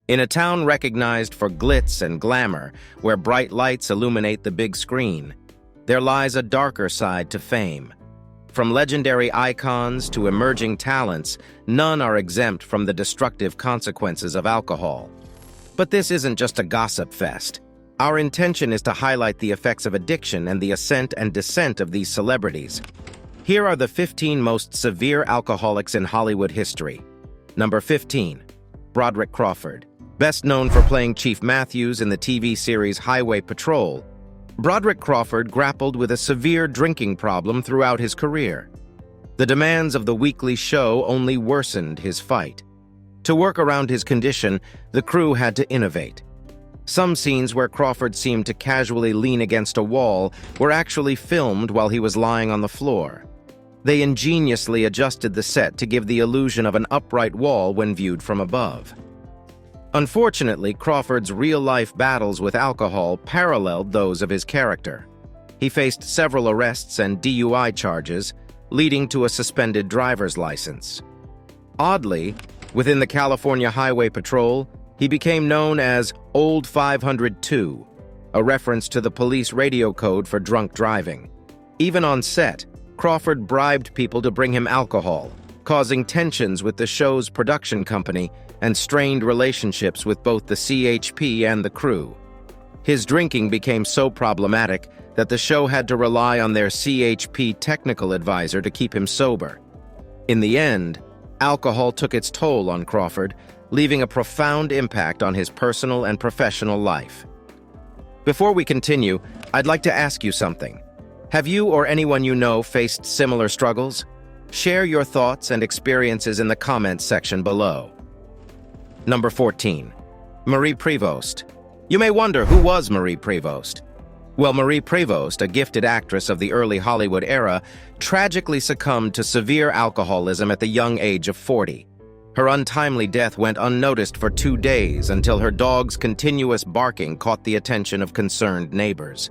In a town recognized for glitz and glamour, where bright lights illuminate the big screen, there lies a darker side to fame. From legendary icons to emerging talents, none are exempt from the destructive consequences of alcohol. But this isn't just a gossip fest. Our intention is to highlight the effects of addiction and the ascent and descent of these celebrities. Here are the 15 most severe alcoholics in Hollywood history. Number 15. Broderick Crawford. Best known for playing Chief Matthews in the TV series Highway Patrol, Broderick Crawford grappled with a severe drinking problem throughout his career. The demands of the weekly show only worsened his fight. To work around his condition, the crew had to innovate. Some scenes where Crawford seemed to casually lean against a wall were actually filmed while he was lying on the floor. They ingeniously adjusted the set to give the illusion of an upright wall when viewed from above. Unfortunately, Crawford's real-life battles with alcohol paralleled those of his character. He faced several arrests and DUI charges, leading to a suspended driver's license. Oddly, within the California Highway Patrol, he became known as Old 502, a reference to the police radio code for drunk driving. Even on set, Crawford bribed people to bring him alcohol, causing tensions with the show's production company and strained relationships with both the CHP and the crew. His drinking became so problematic that the show had to rely on their CHP technical advisor to keep him sober. In the end, alcohol took its toll on Crawford, leaving a profound impact on his personal and professional life. Before we continue, I'd like to ask you something. Have you or anyone you know faced similar struggles? Share your thoughts and experiences in the comments section below. Number 14. Marie Prevost. You may wonder, who was Marie Prevost? Well, Marie Prevost, a gifted actress of the early Hollywood era, tragically succumbed to severe alcoholism at the young age of 40. Her untimely death went unnoticed for 2 days until her dog's continuous barking caught the attention of concerned neighbors.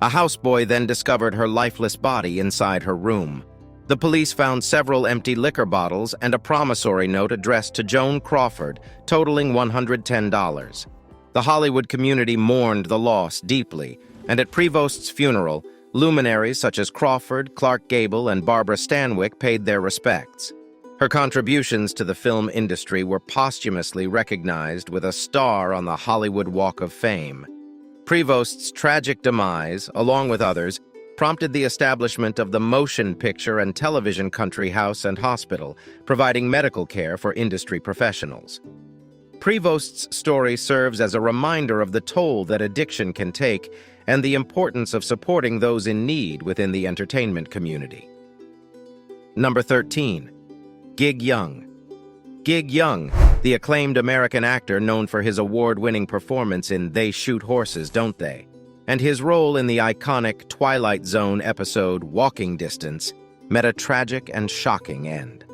A houseboy then discovered her lifeless body inside her room. The police found several empty liquor bottles and a promissory note addressed to Joan Crawford, totaling $110. The Hollywood community mourned the loss deeply, and at Prevost's funeral, luminaries such as Crawford, Clark Gable, and Barbara Stanwyck paid their respects. Her contributions to the film industry were posthumously recognized with a star on the Hollywood Walk of Fame. Prevost's tragic demise, along with others, prompted the establishment of the Motion Picture and Television Country House and Hospital, providing medical care for industry professionals. Prevost's story serves as a reminder of the toll that addiction can take and the importance of supporting those in need within the entertainment community. Number 13. Gig Young. Gig Young, the acclaimed American actor known for his award-winning performance in They Shoot Horses, Don't They?, and his role in the iconic Twilight Zone episode Walking Distance, met a tragic and shocking end.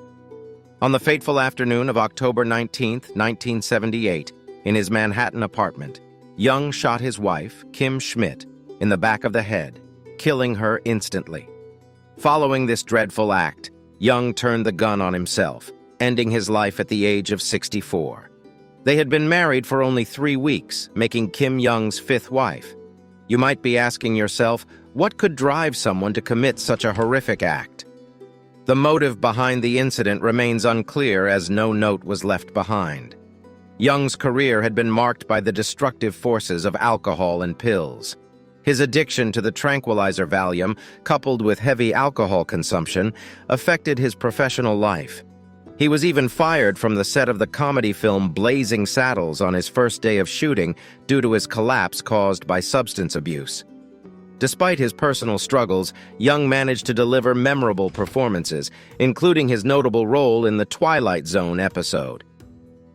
On the fateful afternoon of October 19, 1978, in his Manhattan apartment, Young shot his wife, Kim Schmidt, in the back of the head, killing her instantly. Following this dreadful act, Young turned the gun on himself, ending his life at the age of 64. They had been married for only 3 weeks, making Kim Young's 5th wife. You might be asking yourself, what could drive someone to commit such a horrific act? The motive behind the incident remains unclear, as no note was left behind. Young's career had been marked by the destructive forces of alcohol and pills. His addiction to the tranquilizer Valium, coupled with heavy alcohol consumption, affected his professional life. He was even fired from the set of the comedy film Blazing Saddles on his first day of shooting due to his collapse caused by substance abuse. Despite his personal struggles, Young managed to deliver memorable performances, including his notable role in the Twilight Zone episode.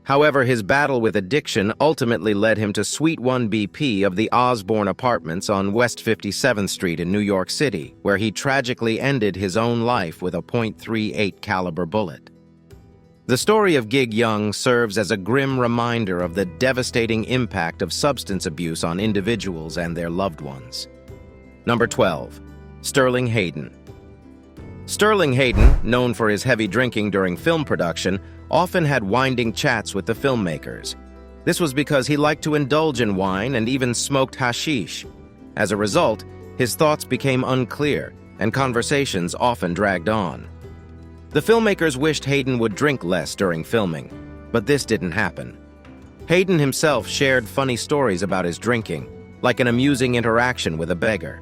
However, his battle with addiction ultimately led him to Suite 1 BP of the Osborne Apartments on West 57th Street in New York City, where he tragically ended his own life with a .38 caliber bullet. The story of Gig Young serves as a grim reminder of the devastating impact of substance abuse on individuals and their loved ones. Number 12. Sterling Hayden. Sterling Hayden, known for his heavy drinking during film production, often had winding chats with the filmmakers. This was because he liked to indulge in wine and even smoked hashish. As a result, his thoughts became unclear, and conversations often dragged on. The filmmakers wished Hayden would drink less during filming, but this didn't happen. Hayden himself shared funny stories about his drinking, like an amusing interaction with a beggar.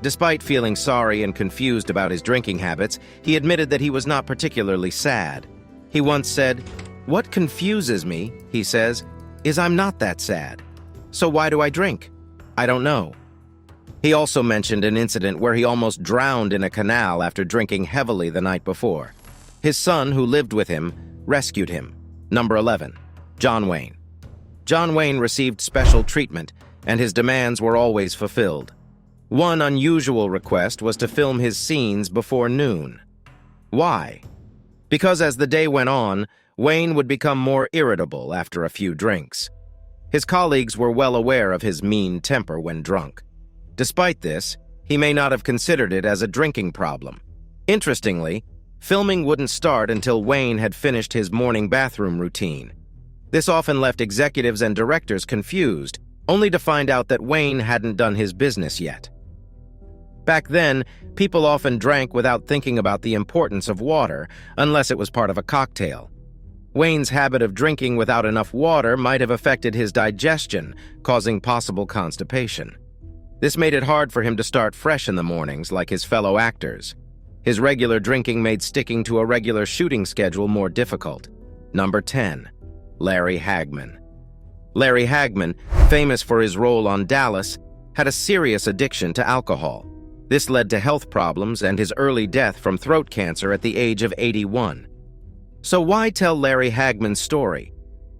Despite feeling sorry and confused about his drinking habits, he admitted that he was not particularly sad. He once said, "What confuses me," he says, "is I'm not that sad. So why do I drink? I don't know." He also mentioned an incident where he almost drowned in a canal after drinking heavily the night before. His son, who lived with him, rescued him. Number 11. John Wayne. John Wayne received special treatment, and his demands were always fulfilled. One unusual request was to film his scenes before noon. Why? Because as the day went on, Wayne would become more irritable after a few drinks. His colleagues were well aware of his mean temper when drunk. Despite this, he may not have considered it as a drinking problem. Interestingly, filming wouldn't start until Wayne had finished his morning bathroom routine. This often left executives and directors confused, only to find out that Wayne hadn't done his business yet. Back then, people often drank without thinking about the importance of water, unless it was part of a cocktail. Wayne's habit of drinking without enough water might have affected his digestion, causing possible constipation. This made it hard for him to start fresh in the mornings like his fellow actors. His regular drinking made sticking to a regular shooting schedule more difficult. Number 10. Larry Hagman. Larry Hagman, famous for his role on Dallas, had a serious addiction to alcohol. This led to health problems and his early death from throat cancer at the age of 81. So why tell Larry Hagman's story?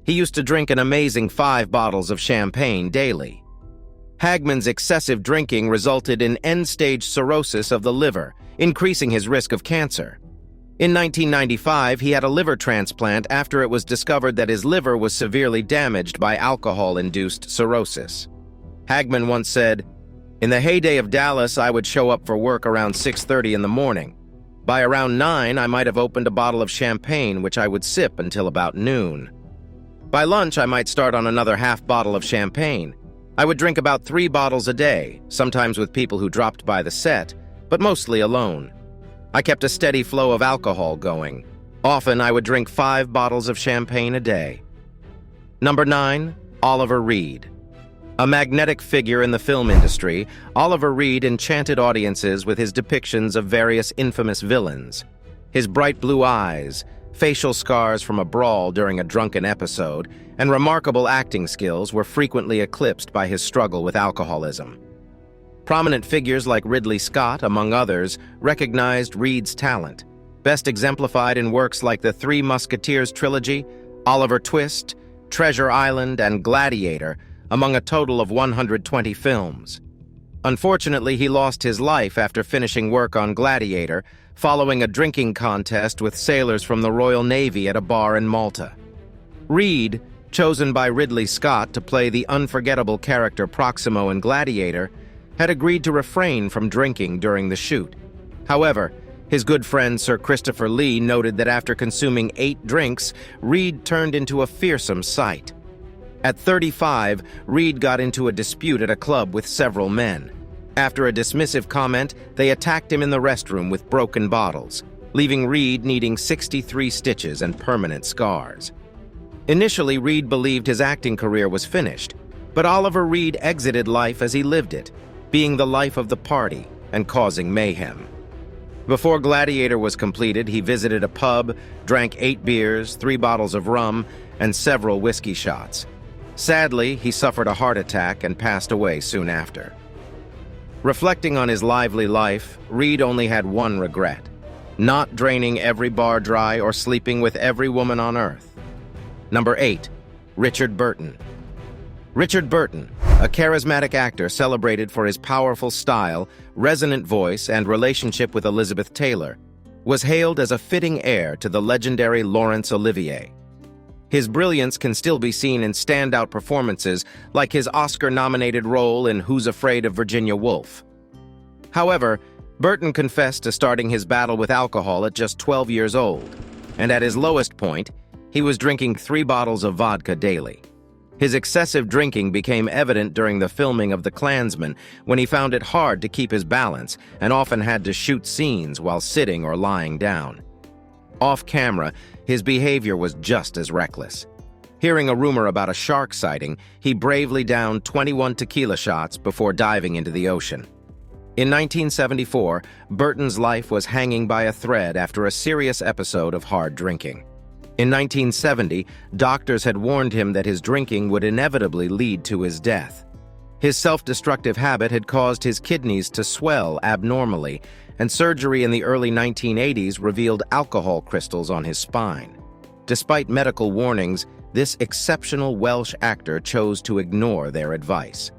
He used to drink an amazing 5 bottles of champagne daily. Hagman's excessive drinking resulted in end-stage cirrhosis of the liver, increasing his risk of cancer. In 1995, he had a liver transplant after it was discovered that his liver was severely damaged by alcohol-induced cirrhosis. Hagman once said, "In the heyday of Dallas, I would show up for work around 6:30 in the morning. By around 9, I might have opened a bottle of champagne, which I would sip until about noon. By lunch, I might start on another half bottle of champagne. I would drink about 3 bottles a day, sometimes with people who dropped by the set, but mostly alone. I kept a steady flow of alcohol going. Often, I would drink 5 bottles of champagne a day." Number 9. Oliver Reed. A magnetic figure in the film industry, Oliver Reed enchanted audiences with his depictions of various infamous villains. His bright blue eyes, facial scars from a brawl during a drunken episode, and remarkable acting skills were frequently eclipsed by his struggle with alcoholism. Prominent figures like Ridley Scott, among others, recognized Reed's talent, best exemplified in works like the Three Musketeers trilogy, Oliver Twist, Treasure Island, and Gladiator, among a total of 120 films. Unfortunately, he lost his life after finishing work on Gladiator, following a drinking contest with sailors from the Royal Navy at a bar in Malta. Reed, chosen by Ridley Scott to play the unforgettable character Proximo in Gladiator, had agreed to refrain from drinking during the shoot. However, his good friend Sir Christopher Lee noted that after consuming 8 drinks, Reed turned into a fearsome sight. At 35, Reed got into a dispute at a club with several men. After a dismissive comment, they attacked him in the restroom with broken bottles, leaving Reed needing 63 stitches and permanent scars. Initially, Reed believed his acting career was finished, but Oliver Reed exited life as he lived it, being the life of the party and causing mayhem. Before Gladiator was completed, he visited a pub, drank 8 beers, 3 bottles of rum, and several whiskey shots. Sadly, he suffered a heart attack and passed away soon after. Reflecting on his lively life, Reed only had one regret: not draining every bar dry or sleeping with every woman on earth. Number 8. Richard Burton. Richard Burton, a charismatic actor celebrated for his powerful style, resonant voice, and relationship with Elizabeth Taylor, was hailed as a fitting heir to the legendary Laurence Olivier. His brilliance can still be seen in standout performances like his Oscar-nominated role in Who's Afraid of Virginia Woolf. However, Burton confessed to starting his battle with alcohol at just 12 years old, and at his lowest point, he was drinking 3 bottles of vodka daily. His excessive drinking became evident during the filming of The Klansman, when he found it hard to keep his balance and often had to shoot scenes while sitting or lying down. Off camera, his behavior was just as reckless. Hearing a rumor about a shark sighting, he bravely downed 21 tequila shots before diving into the ocean. In 1974, Burton's life was hanging by a thread after a serious episode of hard drinking. In 1970, doctors had warned him that his drinking would inevitably lead to his death. His self-destructive habit had caused his kidneys to swell abnormally, and surgery in the early 1980s revealed alcohol crystals on his spine. Despite medical warnings, this exceptional Welsh actor chose to ignore their advice.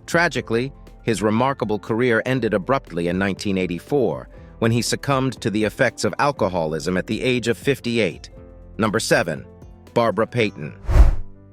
Tragically, his remarkable career ended abruptly in 1984, when he succumbed to the effects of alcoholism at the age of 58. Number 7. Barbara Payton.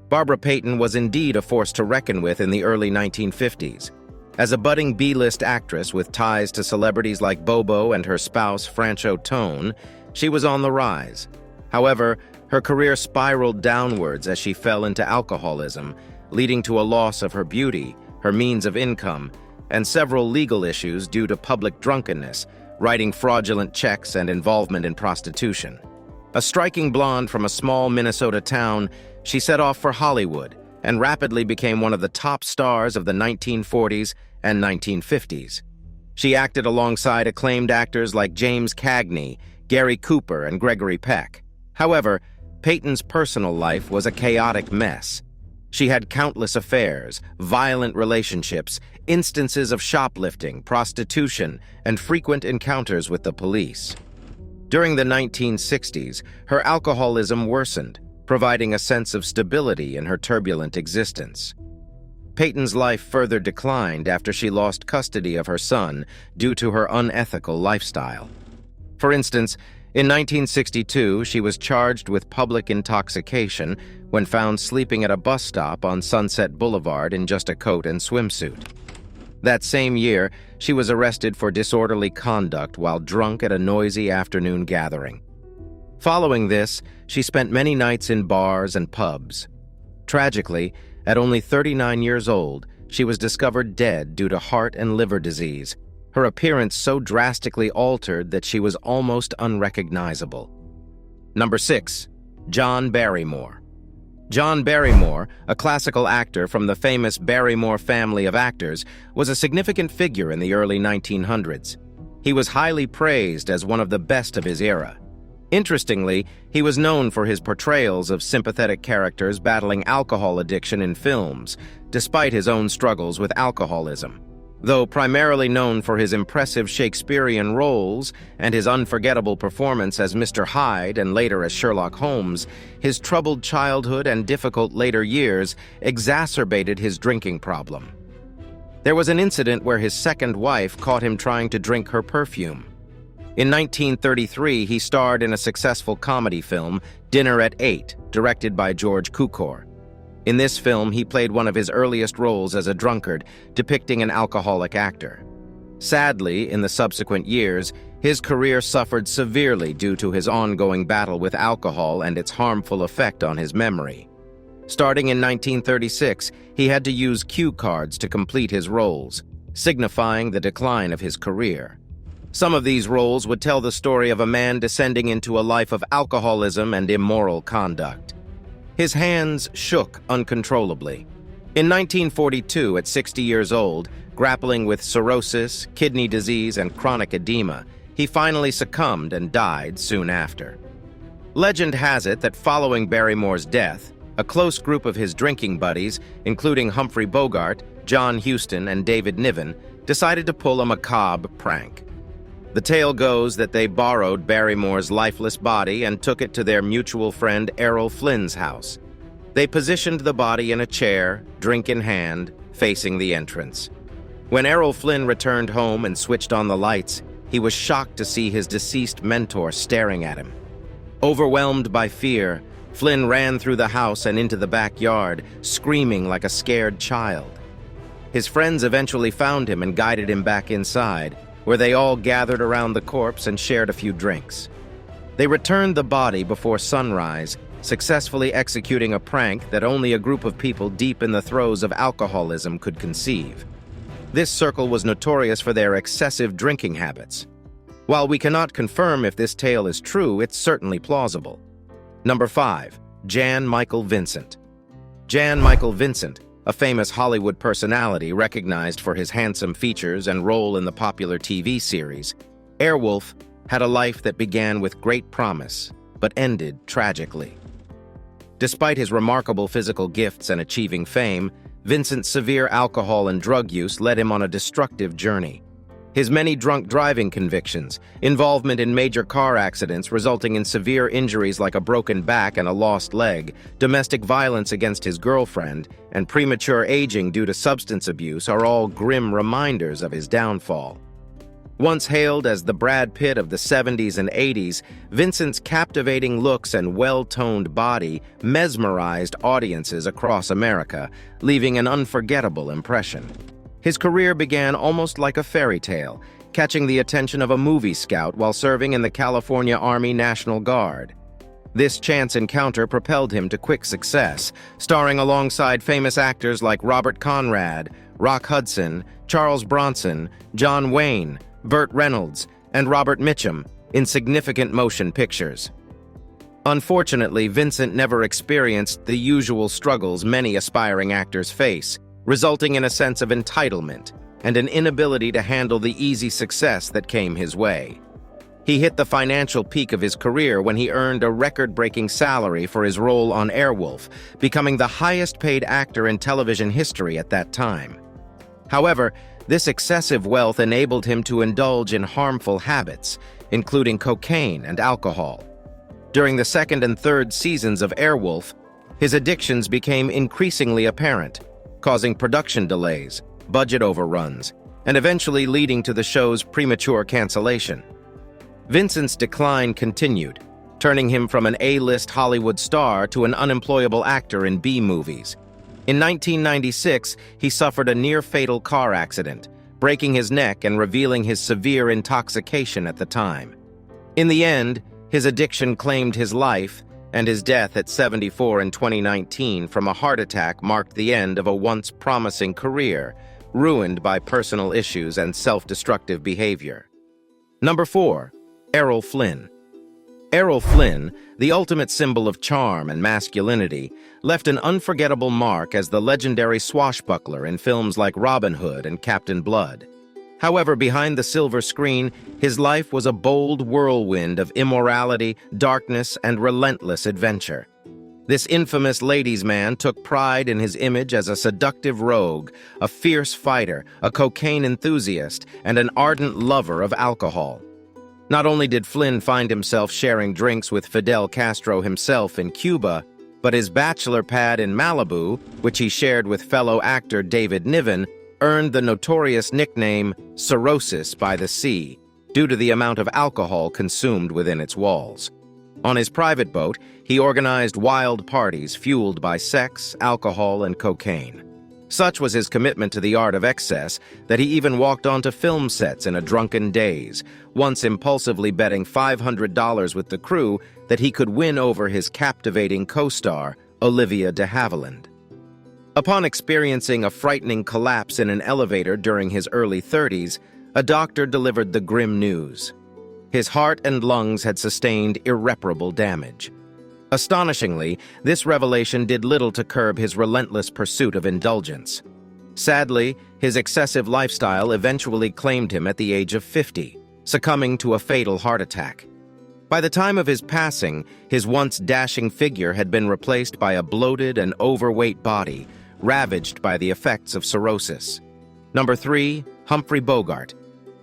Barbara Payton was indeed a force to reckon with in the early 1950s. As a budding B-list actress with ties to celebrities like Bobo and her spouse Franchot Tone, she was on the rise. However, her career spiraled downwards as she fell into alcoholism, leading to a loss of her beauty, her means of income, and several legal issues due to public drunkenness, writing fraudulent checks, and involvement in prostitution. A striking blonde from a small Minnesota town, she set off for Hollywood and rapidly became one of the top stars of the 1940s and 1950s. She acted alongside acclaimed actors like James Cagney, Gary Cooper, and Gregory Peck. However, Payton's personal life was a chaotic mess. She had countless affairs, violent relationships, instances of shoplifting, prostitution, and frequent encounters with the police. During the 1960s, her alcoholism worsened, providing a sense of stability in her turbulent existence. Payton's life further declined after she lost custody of her son due to her unethical lifestyle. For instance, in 1962, she was charged with public intoxication when found sleeping at a bus stop on Sunset Boulevard in just a coat and swimsuit. That same year, she was arrested for disorderly conduct while drunk at a noisy afternoon gathering. Following this, she spent many nights in bars and pubs. Tragically, at only 39 years old, she was discovered dead due to heart and liver disease, her appearance so drastically altered that she was almost unrecognizable. Number 6. John Barrymore. John Barrymore, a classical actor from the famous Barrymore family of actors, was a significant figure in the early 1900s. He was highly praised as one of the best of his era. Interestingly, he was known for his portrayals of sympathetic characters battling alcohol addiction in films, despite his own struggles with alcoholism. Though primarily known for his impressive Shakespearean roles and his unforgettable performance as Mr. Hyde and later as Sherlock Holmes, his troubled childhood and difficult later years exacerbated his drinking problem. There was an incident where his second wife caught him trying to drink her perfume. In 1933, he starred in a successful comedy film, Dinner at 8, directed by George Cukor. In this film, he played one of his earliest roles as a drunkard, depicting an alcoholic actor. Sadly, in the subsequent years, his career suffered severely due to his ongoing battle with alcohol and its harmful effect on his memory. Starting in 1936, he had to use cue cards to complete his roles, signifying the decline of his career. Some of these roles would tell the story of a man descending into a life of alcoholism and immoral conduct. His hands shook uncontrollably. In 1942, at 60 years old, grappling with cirrhosis, kidney disease, and chronic edema, he finally succumbed and died soon after. Legend has it that following Barrymore's death, a close group of his drinking buddies, including Humphrey Bogart, John Huston, and David Niven, decided to pull a macabre prank. The tale goes that they borrowed Barrymore's lifeless body and took it to their mutual friend Errol Flynn's house. They positioned the body in a chair, drink in hand, facing the entrance. When Errol Flynn returned home and switched on the lights, he was shocked to see his deceased mentor staring at him. Overwhelmed by fear, Flynn ran through the house and into the backyard, screaming like a scared child. His friends eventually found him and guided him back inside, where they all gathered around the corpse and shared a few drinks. They returned the body before sunrise, successfully executing a prank that only a group of people deep in the throes of alcoholism could conceive. This circle was notorious for their excessive drinking habits. While we cannot confirm if this tale is true, it's certainly plausible. Number 5. Jan Michael Vincent. Jan Michael Vincent, a famous Hollywood personality recognized for his handsome features and role in the popular TV series, Airwolf, had a life that began with great promise, but ended tragically. Despite his remarkable physical gifts and achieving fame, Vincent's severe alcohol and drug use led him on a destructive journey. His many drunk driving convictions, involvement in major car accidents resulting in severe injuries like a broken back and a lost leg, domestic violence against his girlfriend, and premature aging due to substance abuse are all grim reminders of his downfall. Once hailed as the Brad Pitt of the 70s and 80s, Vincent's captivating looks and well-toned body mesmerized audiences across America, leaving an unforgettable impression. His career began almost like a fairy tale, catching the attention of a movie scout while serving in the California Army National Guard. This chance encounter propelled him to quick success, starring alongside famous actors like Robert Conrad, Rock Hudson, Charles Bronson, John Wayne, Burt Reynolds, and Robert Mitchum in significant motion pictures. Unfortunately, Vincent never experienced the usual struggles many aspiring actors face, resulting in a sense of entitlement and an inability to handle the easy success that came his way. He hit the financial peak of his career when he earned a record-breaking salary for his role on Airwolf, becoming the highest-paid actor in television history at that time. However, this excessive wealth enabled him to indulge in harmful habits, including cocaine and alcohol. During the second and third seasons of Airwolf, his addictions became increasingly apparent, causing production delays, budget overruns, and eventually leading to the show's premature cancellation. Vincent's decline continued, turning him from an A-list Hollywood star to an unemployable actor in B-movies. In 1996, he suffered a near-fatal car accident, breaking his neck and revealing his severe intoxication at the time. In the end, his addiction claimed his life, and his death at 74 in 2019 from a heart attack marked the end of a once promising career, ruined by personal issues and self-destructive behavior. Number 4. Errol Flynn. Errol Flynn, the ultimate symbol of charm and masculinity, left an unforgettable mark as the legendary swashbuckler in films like Robin Hood and Captain Blood. However, behind the silver screen, his life was a bold whirlwind of immorality, darkness, and relentless adventure. This infamous ladies' man took pride in his image as a seductive rogue, a fierce fighter, a cocaine enthusiast, and an ardent lover of alcohol. Not only did Flynn find himself sharing drinks with Fidel Castro himself in Cuba, but his bachelor pad in Malibu, which he shared with fellow actor David Niven, earned the notorious nickname Cirrhosis by the Sea, due to the amount of alcohol consumed within its walls. On his private boat, he organized wild parties fueled by sex, alcohol, and cocaine. Such was his commitment to the art of excess that he even walked onto film sets in a drunken daze, once impulsively betting $500 with the crew that he could win over his captivating co-star, Olivia de Havilland. Upon experiencing a frightening collapse in an elevator during his early 30s, a doctor delivered the grim news. His heart and lungs had sustained irreparable damage. Astonishingly, this revelation did little to curb his relentless pursuit of indulgence. Sadly, his excessive lifestyle eventually claimed him at the age of 50, succumbing to a fatal heart attack. By the time of his passing, his once dashing figure had been replaced by a bloated and overweight body, ravaged by the effects of cirrhosis. Number 3. Humphrey Bogart.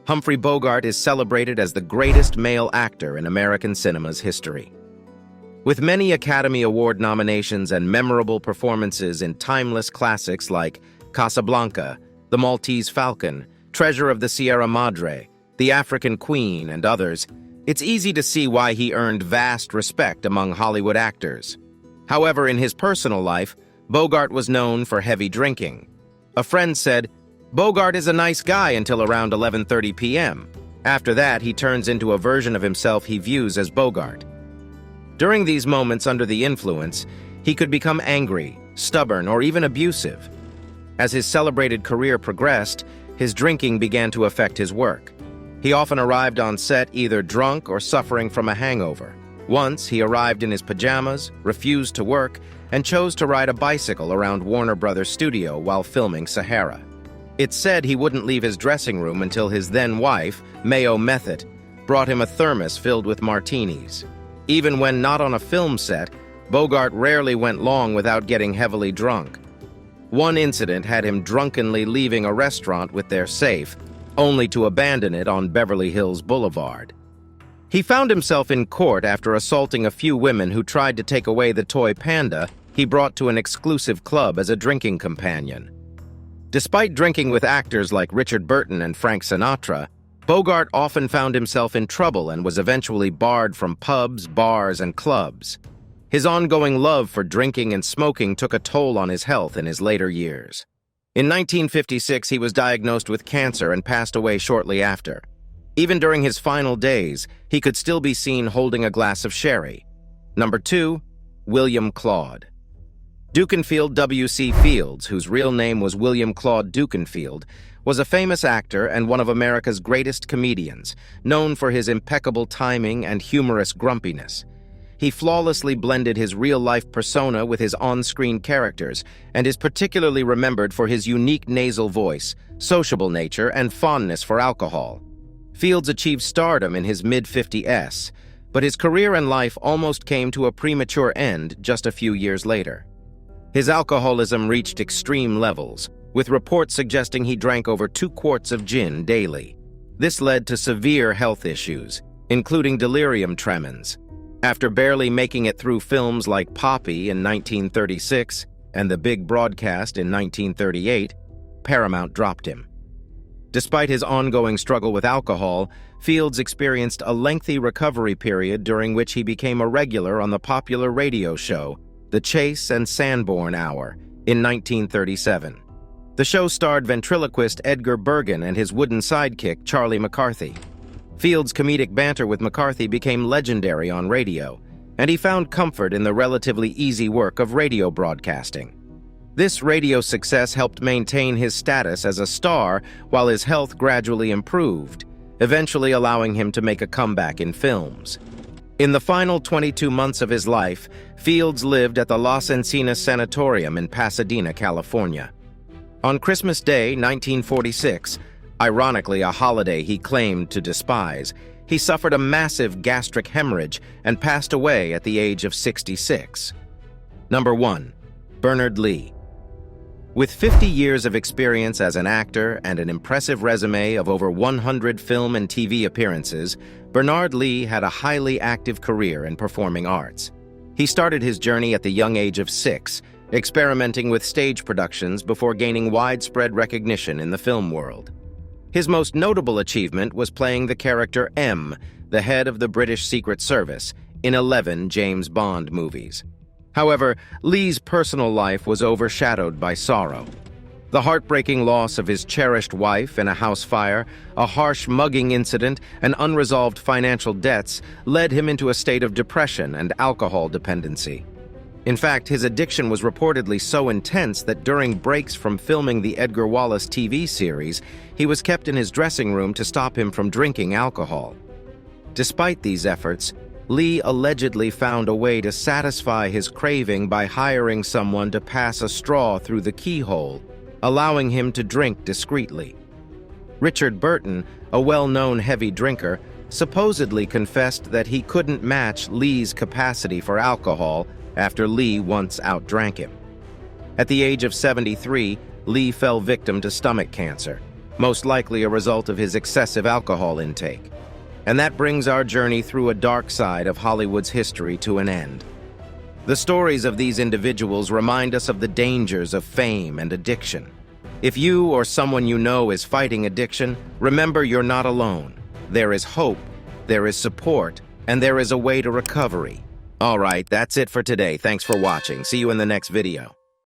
Humphrey Bogart is celebrated as the greatest male actor in American cinema's history. With many Academy Award nominations and memorable performances in timeless classics like Casablanca, The Maltese Falcon, Treasure of the Sierra Madre, The African Queen, and others, it's easy to see why he earned vast respect among Hollywood actors. However, in his personal life, Bogart was known for heavy drinking. A friend said, "Bogart is a nice guy until around 11:30 p.m. After that, he turns into a version of himself he views as Bogart." During these moments under the influence, he could become angry, stubborn, or even abusive. As his celebrated career progressed, his drinking began to affect his work. He often arrived on set either drunk or suffering from a hangover. Once, he arrived in his pajamas, refused to work, and chose to ride a bicycle around Warner Brothers' studio while filming Sahara. It's said he wouldn't leave his dressing room until his then-wife, Mayo Method, brought him a thermos filled with martinis. Even when not on a film set, Bogart rarely went long without getting heavily drunk. One incident had him drunkenly leaving a restaurant with their safe, only to abandon it on Beverly Hills Boulevard. He found himself in court after assaulting a few women who tried to take away the toy panda he brought to an exclusive club as a drinking companion. Despite drinking with actors like Richard Burton and Frank Sinatra, Bogart often found himself in trouble and was eventually barred from pubs, bars, and clubs. His ongoing love for drinking and smoking took a toll on his health in his later years. In 1956, he was diagnosed with cancer and passed away shortly after. Even during his final days, he could still be seen holding a glass of sherry. Number 2, William Claude. Dukenfield W.C. Fields, whose real name was William Claude Dukenfield, was a famous actor and one of America's greatest comedians, known for his impeccable timing and humorous grumpiness. He flawlessly blended his real-life persona with his on-screen characters and is particularly remembered for his unique nasal voice, sociable nature, and fondness for alcohol. Fields achieved stardom in his mid-50s, but his career and life almost came to a premature end just a few years later. His alcoholism reached extreme levels, with reports suggesting he drank over 2 quarts of gin daily. This led to severe health issues, including delirium tremens. After barely making it through films like Poppy in 1936 and The Big Broadcast in 1938, Paramount dropped him. Despite his ongoing struggle with alcohol, Fields experienced a lengthy recovery period during which he became a regular on the popular radio show, The Chase and Sanborn Hour, in 1937. The show starred ventriloquist Edgar Bergen and his wooden sidekick, Charlie McCarthy. Fields' comedic banter with McCarthy became legendary on radio, and he found comfort in the relatively easy work of radio broadcasting. This radio success helped maintain his status as a star while his health gradually improved, eventually allowing him to make a comeback in films. In the final 22 months of his life, Fields lived at the Las Encinas Sanatorium in Pasadena, California. On Christmas Day, 1946, ironically a holiday he claimed to despise, he suffered a massive gastric hemorrhage and passed away at the age of 66. Number 1. Bernard Lee. With 50 years of experience as an actor and an impressive resume of over 100 film and TV appearances, Bernard Lee had a highly active career in performing arts. He started his journey at the young age of 6, experimenting with stage productions before gaining widespread recognition in the film world. His most notable achievement was playing the character M, the head of the British Secret Service, in 11 James Bond movies. However, Lee's personal life was overshadowed by sorrow. The heartbreaking loss of his cherished wife in a house fire, a harsh mugging incident, and unresolved financial debts led him into a state of depression and alcohol dependency. In fact, his addiction was reportedly so intense that during breaks from filming the Edgar Wallace TV series, he was kept in his dressing room to stop him from drinking alcohol. Despite these efforts, Lee allegedly found a way to satisfy his craving by hiring someone to pass a straw through the keyhole, allowing him to drink discreetly. Richard Burton, a well-known heavy drinker, supposedly confessed that he couldn't match Lee's capacity for alcohol after Lee once outdrank him. At the age of 73, Lee fell victim to stomach cancer, most likely a result of his excessive alcohol intake. And that brings our journey through a dark side of Hollywood's history to an end. The stories of these individuals remind us of the dangers of fame and addiction. If you or someone you know is fighting addiction, remember you're not alone. There is hope, there is support, and there is a way to recovery. All right, that's it for today. Thanks for watching. See you in the next video.